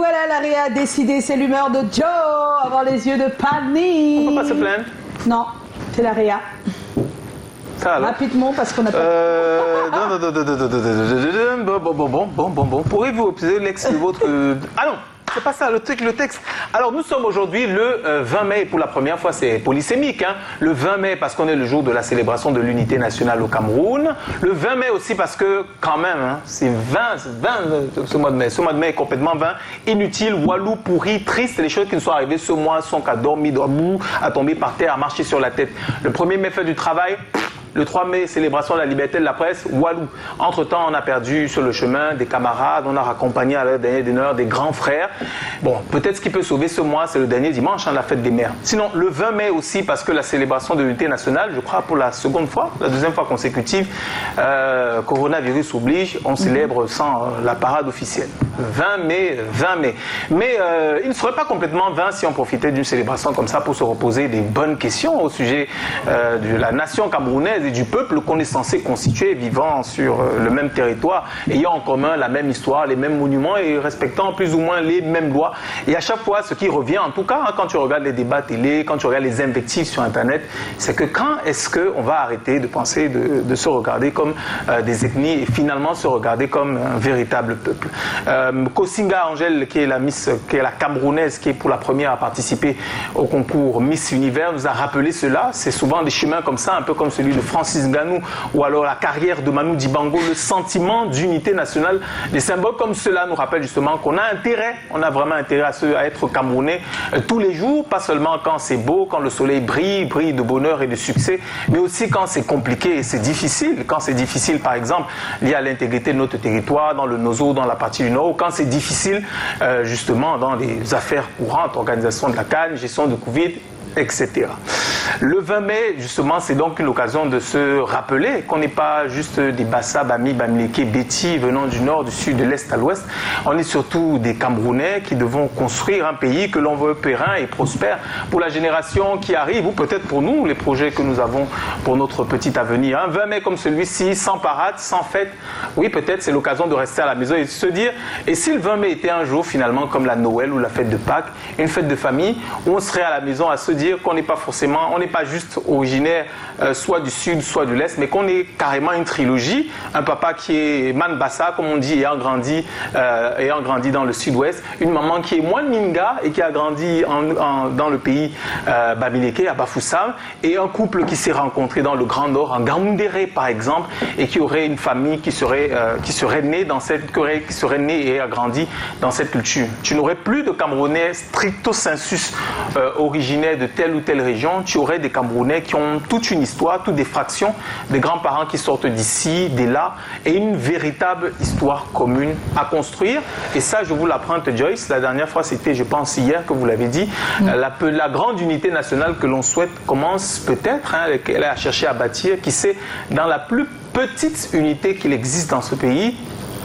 voilà, l'ARIA a décidé, c'est l'humeur de Joe, avoir les yeux de Pani. On peut pas se plaindre. Non, c'est l'ARIA. Ça alors. Rapidement, parce qu'on a pas... Bon. Pourriez-vous observer l'ex de votre... Ah non, c'est pas ça, le texte. Alors, nous sommes aujourd'hui le 20 mai. Pour la première fois, c'est polysémique. Hein. Le 20 mai, parce qu'on est le jour de la célébration de l'unité nationale au Cameroun. Le 20 mai aussi, parce que, quand même, hein, c'est 20 ce mois de mai. Ce mois de mai est complètement 20. Inutile, walou, pourri, triste. Les choses qui nous sont arrivées ce mois sont qu'à dormir debout, à tomber par terre, à marcher sur la tête. Le 1er mai, fête du travail. Le 3 mai, célébration de la liberté de la presse, walou. Entre-temps, on a perdu sur le chemin des camarades, on a raccompagné à l'heure dernière d'honneur des grands frères. Bon, peut-être ce qui peut sauver ce mois, c'est le dernier dimanche, hein, la fête des mères. Sinon, le 20 mai aussi, parce que la célébration de l'unité nationale, je crois pour la seconde fois, la deuxième fois consécutive, coronavirus oblige, on célèbre sans la parade officielle. 20 mai. Mais il ne serait pas complètement 20 si on profitait d'une célébration comme ça pour se reposer des bonnes questions au sujet de la nation camerounaise et du peuple qu'on est censé constituer, vivant sur le même territoire, ayant en commun la même histoire, les mêmes monuments et respectant plus ou moins les mêmes lois. Et à chaque fois, ce qui revient, en tout cas, hein, quand tu regardes les débats télé, quand tu regardes les invectives sur Internet, c'est que quand est-ce qu'on va arrêter de penser, de se regarder comme des ethnies et finalement se regarder comme un véritable peuple. Kosinga Angèle, qui est la Camerounaise, qui est pour la première à participer au concours Miss Univers, nous a rappelé cela. C'est souvent des chemins comme ça, un peu comme celui de Francis Ngannou ou alors la carrière de Manu Dibango, le sentiment d'unité nationale. Des symboles comme cela nous rappellent justement qu'on a intérêt, on a vraiment intérêt à être Camerounais tous les jours, pas seulement quand c'est beau, quand le soleil brille de bonheur et de succès, mais aussi quand c'est compliqué et c'est difficile. Quand c'est difficile, par exemple, lié à l'intégrité de notre territoire, dans le Nozo, dans la partie du Nord, ou quand c'est difficile, justement, dans les affaires courantes, organisation de la CAN, gestion de Covid, etc. Le 20 mai, justement, c'est donc une occasion de se rappeler qu'on n'est pas juste des Bassa, Bami, Bamileke, Béti, venant du nord, du sud, de l'est à l'ouest. On est surtout des Camerounais qui devons construire un pays que l'on veut périn et prospère pour la génération qui arrive, ou peut-être pour nous, les projets que nous avons pour notre petit avenir. Un 20 mai comme celui-ci, sans parade, sans fête, oui, peut-être c'est l'occasion de rester à la maison et de se dire, et si le 20 mai était un jour finalement comme la Noël ou la fête de Pâques, une fête de famille, où on serait à la maison à se dire qu'on n'est pas forcément, on n'est pas juste originaire soit du sud, soit de l'est, mais qu'on est carrément une trilogie. Un papa qui est Manbassa, comme on dit, ayant grandi dans le sud-ouest. Une maman qui est Mouaninga et qui a grandi dans le pays Bamileke, à Bafoussam. Et un couple qui s'est rencontré dans le Grand Nord, en Gamoundéré par exemple, et qui aurait une famille qui serait née et a grandi dans cette culture. Tu n'aurais plus de Camerounais stricto sensus originaires de telle ou telle région. Tu aurais des Camerounais qui ont toute une histoire, toutes des fractions, des grands-parents qui sortent d'ici, de là, et une véritable histoire commune à construire. Et ça, je vous l'apprends, Joyce. La dernière fois, c'était, je pense, hier que vous l'avez dit. La grande unité nationale que l'on souhaite commence peut-être, elle a cherché à bâtir, qui sait, dans la plus petite unité qu'il existe dans ce pays,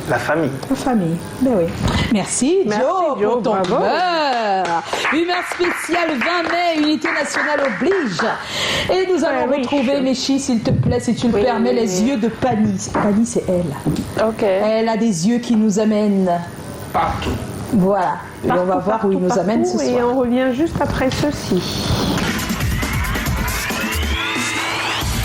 la famille. La famille, ben oui. Merci Joe pour ton humeur. Humeur spéciale 20 mai, Unité nationale oblige. Et nous allons retrouver, Méchi, s'il te plaît, si tu le permets, les yeux de Pani. Pani, c'est elle. Ok. Elle a des yeux qui nous amènent Partout. Voilà. Et on va voir où il nous amène ce soir. Et on revient juste après ceci.